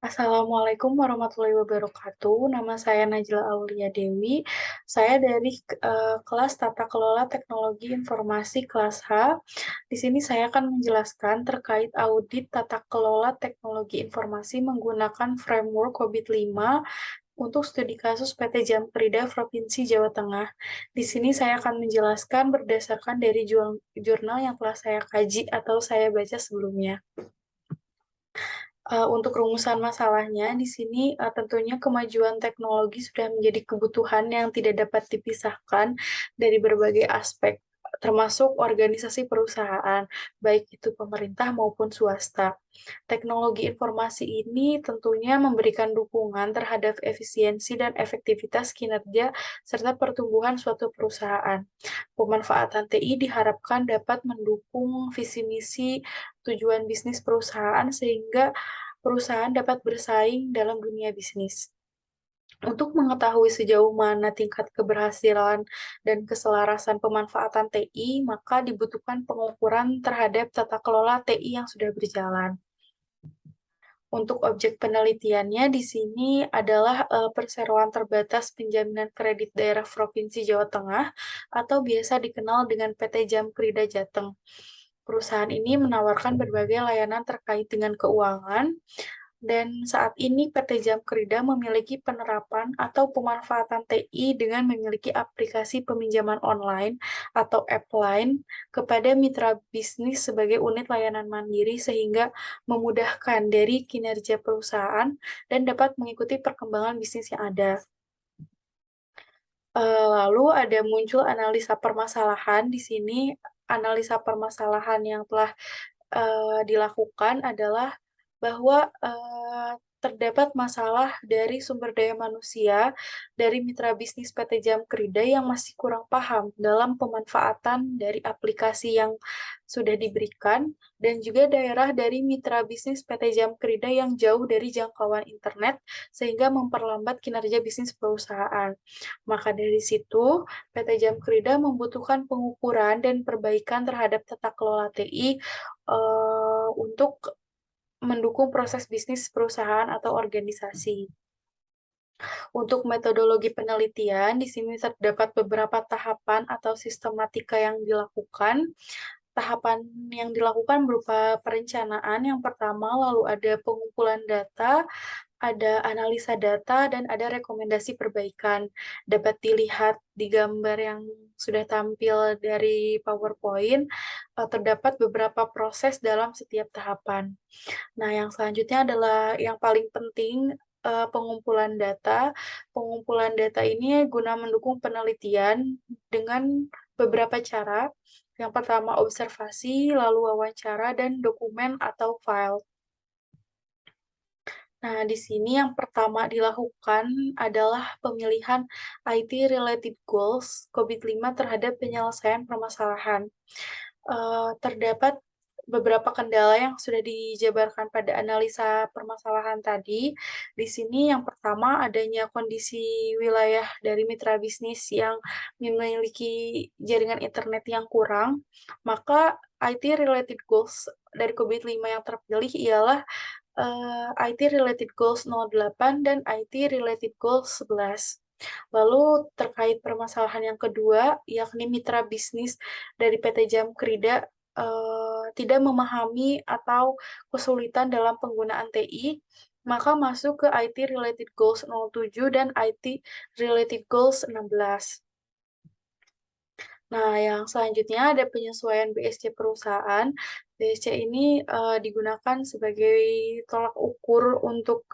Assalamualaikum warahmatullahi wabarakatuh. Nama saya Najla Aulia Dewi. Saya dari kelas Tata Kelola Teknologi Informasi kelas H. Di sini saya akan menjelaskan terkait audit tata kelola teknologi informasi menggunakan framework COVID-5 untuk studi kasus PT Jamkrida Provinsi Jawa Tengah. Di sini saya akan menjelaskan berdasarkan dari jurnal yang telah saya kaji atau saya baca sebelumnya. Untuk rumusan masalahnya, di sini tentunya kemajuan teknologi sudah menjadi kebutuhan yang tidak dapat dipisahkan dari berbagai aspek, termasuk organisasi perusahaan, baik itu pemerintah maupun swasta. Teknologi informasi ini tentunya memberikan dukungan terhadap efisiensi dan efektivitas kinerja serta pertumbuhan suatu perusahaan. Pemanfaatan TI diharapkan dapat mendukung visi misi tujuan bisnis perusahaan sehingga perusahaan dapat bersaing dalam dunia bisnis. Untuk mengetahui sejauh mana tingkat keberhasilan dan keselarasan pemanfaatan TI, maka dibutuhkan pengukuran terhadap tata kelola TI yang sudah berjalan. Untuk objek penelitiannya di sini adalah perseroan terbatas penjaminan kredit daerah Provinsi Jawa Tengah atau biasa dikenal dengan PT Jamkrida Jateng. Perusahaan ini menawarkan berbagai layanan terkait dengan keuangan, dan saat ini PT Jamkrida memiliki penerapan atau pemanfaatan TI dengan memiliki aplikasi peminjaman online atau Appline kepada mitra bisnis sebagai unit layanan mandiri sehingga memudahkan dari kinerja perusahaan dan dapat mengikuti perkembangan bisnis yang ada. Lalu ada muncul analisa permasalahan di sini. Analisa permasalahan yang telah dilakukan adalah bahwa terdapat masalah dari sumber daya manusia dari mitra bisnis PT Jamkrida yang masih kurang paham dalam pemanfaatan dari aplikasi yang sudah diberikan dan juga daerah dari mitra bisnis PT Jamkrida yang jauh dari jangkauan internet sehingga memperlambat kinerja bisnis perusahaan. Maka dari situ, PT Jamkrida membutuhkan pengukuran dan perbaikan terhadap tata kelola TI untuk mendukung proses bisnis perusahaan atau organisasi. Untuk metodologi penelitian, di sini terdapat beberapa tahapan atau sistematika yang dilakukan. Tahapan yang dilakukan berupa perencanaan yang pertama, lalu ada pengumpulan data, ada analisa data, dan ada rekomendasi perbaikan. Dapat dilihat di gambar yang sudah tampil dari PowerPoint, terdapat beberapa proses dalam setiap tahapan. Nah, yang selanjutnya adalah yang paling penting, pengumpulan data. Pengumpulan data ini guna mendukung penelitian dengan beberapa cara. Yang pertama observasi, lalu wawancara, dan dokumen atau file. Nah, di sini yang pertama dilakukan adalah pemilihan IT-related goals COVID-5 terhadap penyelesaian permasalahan. Terdapat beberapa kendala yang sudah dijabarkan pada analisa permasalahan tadi. Di sini yang pertama adanya kondisi wilayah dari mitra bisnis yang memiliki jaringan internet yang kurang, maka IT-related goals dari COVID-5 yang terpilih ialah IT Related Goals 08 dan IT Related Goals 11. Lalu terkait permasalahan yang kedua, yakni mitra bisnis dari PT Jamkrida tidak memahami atau kesulitan dalam penggunaan TI, maka masuk ke IT Related Goals 07 dan IT Related Goals 16. Nah, yang selanjutnya ada penyesuaian BSC perusahaan. BSC ini digunakan sebagai tolak ukur untuk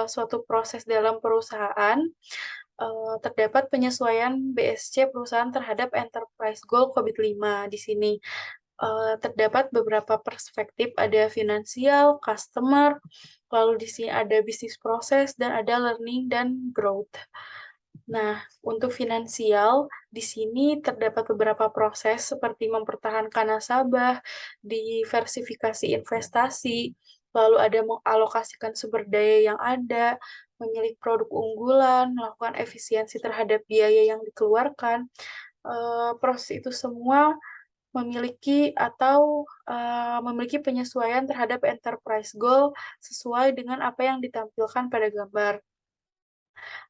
suatu proses dalam perusahaan. Terdapat penyesuaian BSC perusahaan terhadap enterprise goal COVID-5 di sini. Terdapat beberapa perspektif, ada finansial, customer, lalu di sini ada bisnis proses, dan ada learning dan growth. Nah, untuk finansial, di sini terdapat beberapa proses seperti mempertahankan nasabah, diversifikasi investasi, lalu ada mengalokasikan sumber daya yang ada, memilih produk unggulan, melakukan efisiensi terhadap biaya yang dikeluarkan. Proses itu semua memiliki penyesuaian terhadap enterprise goal sesuai dengan apa yang ditampilkan pada gambar.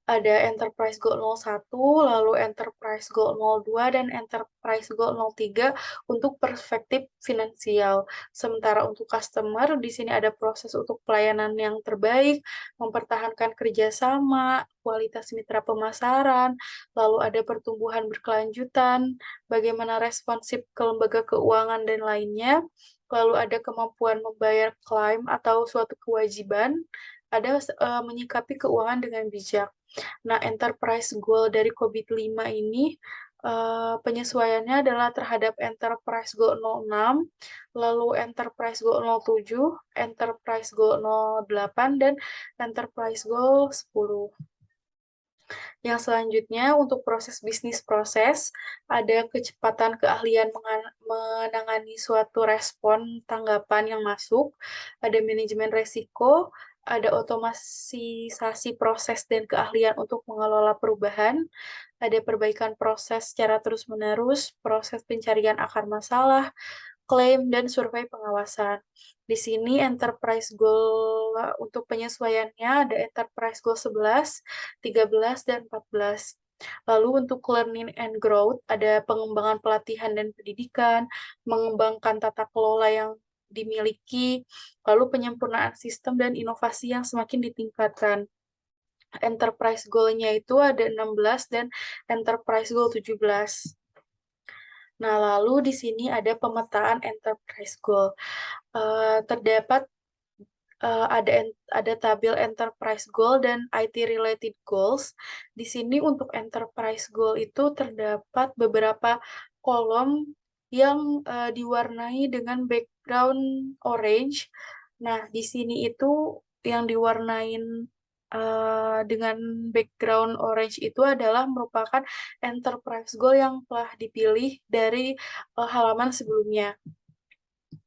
Ada Enterprise Goal 01, lalu Enterprise Goal 02, dan Enterprise Goal 03 untuk perspektif finansial. Sementara untuk customer, di sini ada proses untuk pelayanan yang terbaik, mempertahankan kerjasama, kualitas mitra pemasaran, lalu ada pertumbuhan berkelanjutan, bagaimana responsif ke lembaga keuangan dan lainnya, lalu ada kemampuan membayar klaim atau suatu kewajiban, ada menyikapi keuangan dengan bijak. Nah, enterprise goal dari COVID-5 ini, penyesuaiannya adalah terhadap enterprise goal 06, lalu enterprise goal 07, enterprise goal 08, dan enterprise goal 10. Yang selanjutnya untuk proses bisnis proses, ada kecepatan keahlian menangani suatu respon tanggapan yang masuk, ada manajemen resiko, ada otomatisasi proses dan keahlian untuk mengelola perubahan, ada perbaikan proses secara terus-menerus, proses pencarian akar masalah, klaim, dan survei pengawasan. Di sini enterprise goal untuk penyesuaiannya ada enterprise goal 11, 13, dan 14. Lalu untuk learning and growth ada pengembangan pelatihan dan pendidikan, mengembangkan tata kelola yang dimiliki, lalu penyempurnaan sistem dan inovasi yang semakin ditingkatkan. Enterprise goal-nya itu ada 16 dan enterprise goal 17. Nah, lalu di sini ada pemetaan enterprise goal. Terdapat ada tabel enterprise goal dan IT related goals. Di sini untuk enterprise goal itu terdapat beberapa kolom yang diwarnai dengan background orange. Nah, di sini itu yang diwarnain dengan background orange itu adalah merupakan enterprise goal yang telah dipilih dari halaman sebelumnya.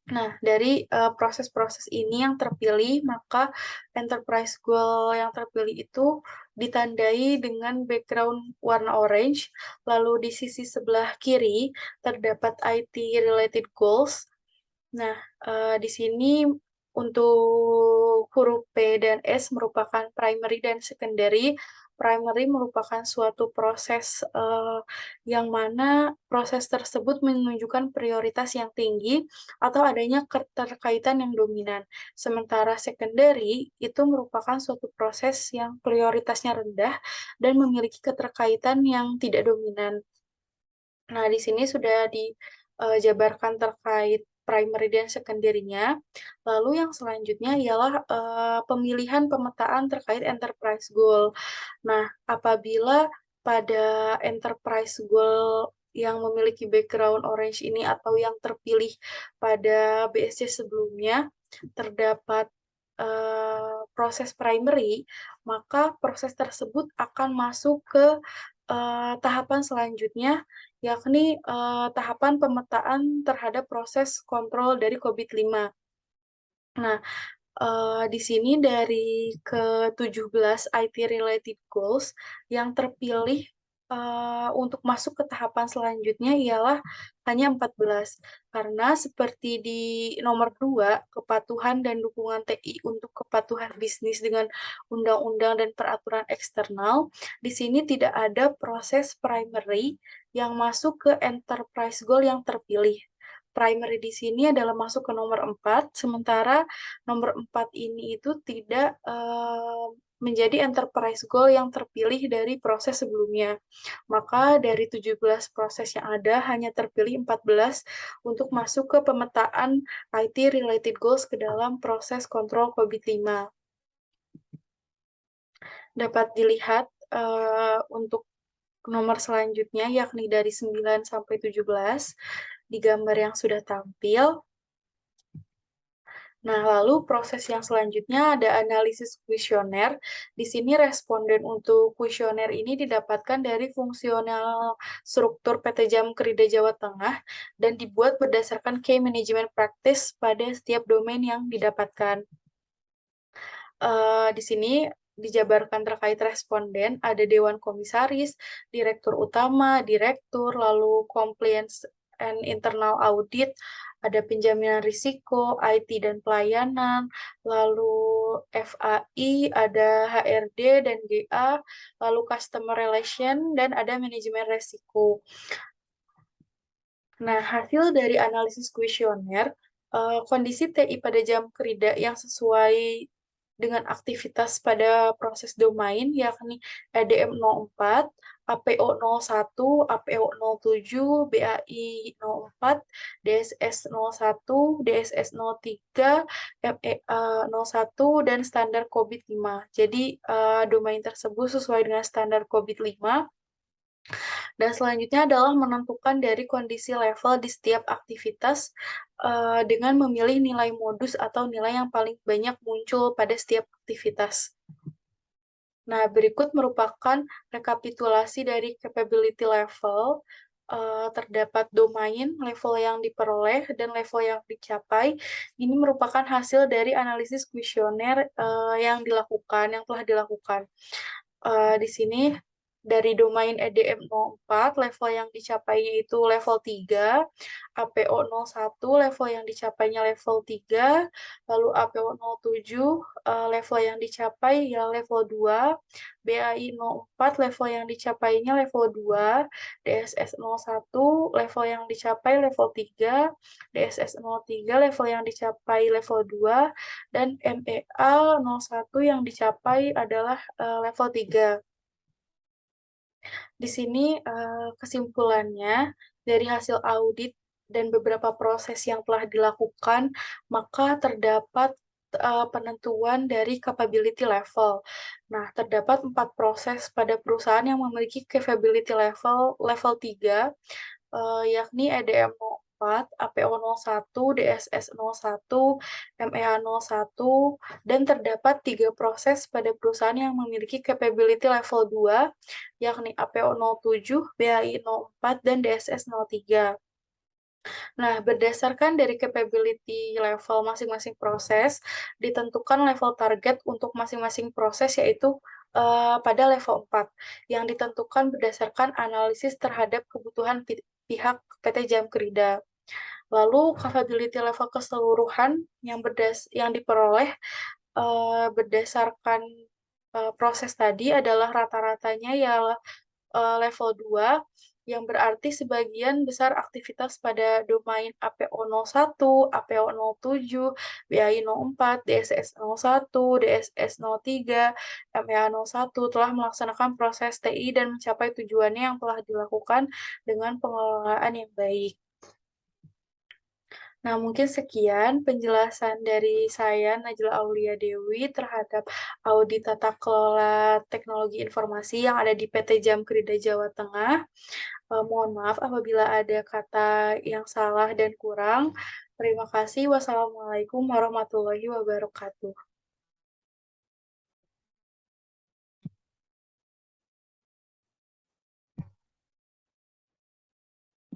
Nah, dari proses-proses ini yang terpilih, maka enterprise goal yang terpilih itu ditandai dengan background warna orange, lalu di sisi sebelah kiri terdapat IT related goals. Nah, di sini untuk huruf P dan S merupakan primary dan secondary. Primary merupakan suatu proses yang mana proses tersebut menunjukkan prioritas yang tinggi atau adanya keterkaitan yang dominan. Sementara secondary itu merupakan suatu proses yang prioritasnya rendah dan memiliki keterkaitan yang tidak dominan. Nah, di sini sudah dijabarkan terkait primary dan secondary-nya. Lalu yang selanjutnya ialah pemilihan pemetaan terkait enterprise goal. Nah, apabila pada enterprise goal yang memiliki background orange ini atau yang terpilih pada BSC sebelumnya terdapat proses primary, maka proses tersebut akan masuk ke tahapan selanjutnya, yakni tahapan pemetaan terhadap proses kontrol dari COVID-5. Nah, di sini dari ke-17 IT related goals yang terpilih untuk masuk ke tahapan selanjutnya ialah hanya 14. Karena seperti di nomor 2, kepatuhan dan dukungan TI untuk kepatuhan bisnis dengan undang-undang dan peraturan eksternal, di sini tidak ada proses primary yang masuk ke enterprise goal yang terpilih. Primary di sini adalah masuk ke nomor 4, sementara nomor 4 ini itu tidak menjadi enterprise goal yang terpilih dari proses sebelumnya. Maka dari 17 proses yang ada, hanya terpilih 14 untuk masuk ke pemetaan IT related goals ke dalam proses kontrol COVID-5. Dapat dilihat untuk nomor selanjutnya, yakni dari 9 sampai 17, di gambar yang sudah tampil. Nah, lalu proses yang selanjutnya ada analisis kuesioner. Di sini responden untuk kuesioner ini didapatkan dari fungsional struktur PT Jam Kerida Jawa Tengah dan dibuat berdasarkan Key Management Practice pada setiap domain yang didapatkan. Di sini dijabarkan terkait responden, ada Dewan Komisaris, Direktur Utama, Direktur, lalu Compliance and internal audit, ada penjaminan risiko, IT dan pelayanan, lalu FAI, ada HRD dan GA, lalu customer relation, dan ada manajemen resiko. Nah, hasil dari analisis kuesioner, kondisi TI pada jam kerja yang sesuai dengan aktivitas pada proses domain, yakni EDM 04, APO 01, APO 07, BAI 04, DSS 01, DSS 03, MEA 01, dan standar COVID 5. Jadi, domain tersebut sesuai dengan standar COVID 5. Dan selanjutnya adalah menentukan dari kondisi level di setiap aktivitas dengan memilih nilai modus atau nilai yang paling banyak muncul pada setiap aktivitas. Nah, berikut merupakan rekapitulasi dari capability level. Terdapat domain, level yang diperoleh, dan level yang dicapai. Ini merupakan hasil dari analisis kuesioner yang telah dilakukan. Di sini dari domain EDM 04, level yang dicapainya itu level 3, APO 01, level yang dicapainya level 3, lalu APO 07, level yang dicapai ya level 2, BAI 04, level yang dicapainya level 2, DSS 01, level yang dicapai level 3, DSS 03, level yang dicapai level 2, dan MEA 01 yang dicapai adalah level 3. Di sini kesimpulannya dari hasil audit dan beberapa proses yang telah dilakukan, maka terdapat penentuan dari capability level. Nah, terdapat 4 proses pada perusahaan yang memiliki capability level 3, yakni EDM 04, APO 01, DSS 01, MEA 01, dan terdapat 3 proses pada perusahaan yang memiliki capability level 2, yakni APO 07, BAI 04, dan DSS 03. Nah, berdasarkan dari capability level masing-masing proses, ditentukan level target untuk masing-masing proses yaitu pada level 4, yang ditentukan berdasarkan analisis terhadap kebutuhan pihak PT Jam Kerida. Lalu capability level keseluruhan yang diperoleh berdasarkan proses tadi adalah rata-ratanya ialah level 2, yang berarti sebagian besar aktivitas pada domain APO 01, APO 07, BAI 04, DSS 01, DSS 03, MEA 01 telah melaksanakan proses TI dan mencapai tujuannya yang telah dilakukan dengan pengelolaan yang baik. Nah, mungkin sekian penjelasan dari saya, Najla Aulia Dewi, terhadap audit tata kelola teknologi informasi yang ada di PT Jam Kerida Jawa Tengah. Mohon maaf apabila ada kata yang salah dan kurang. Terima kasih. Wassalamualaikum warahmatullahi wabarakatuh.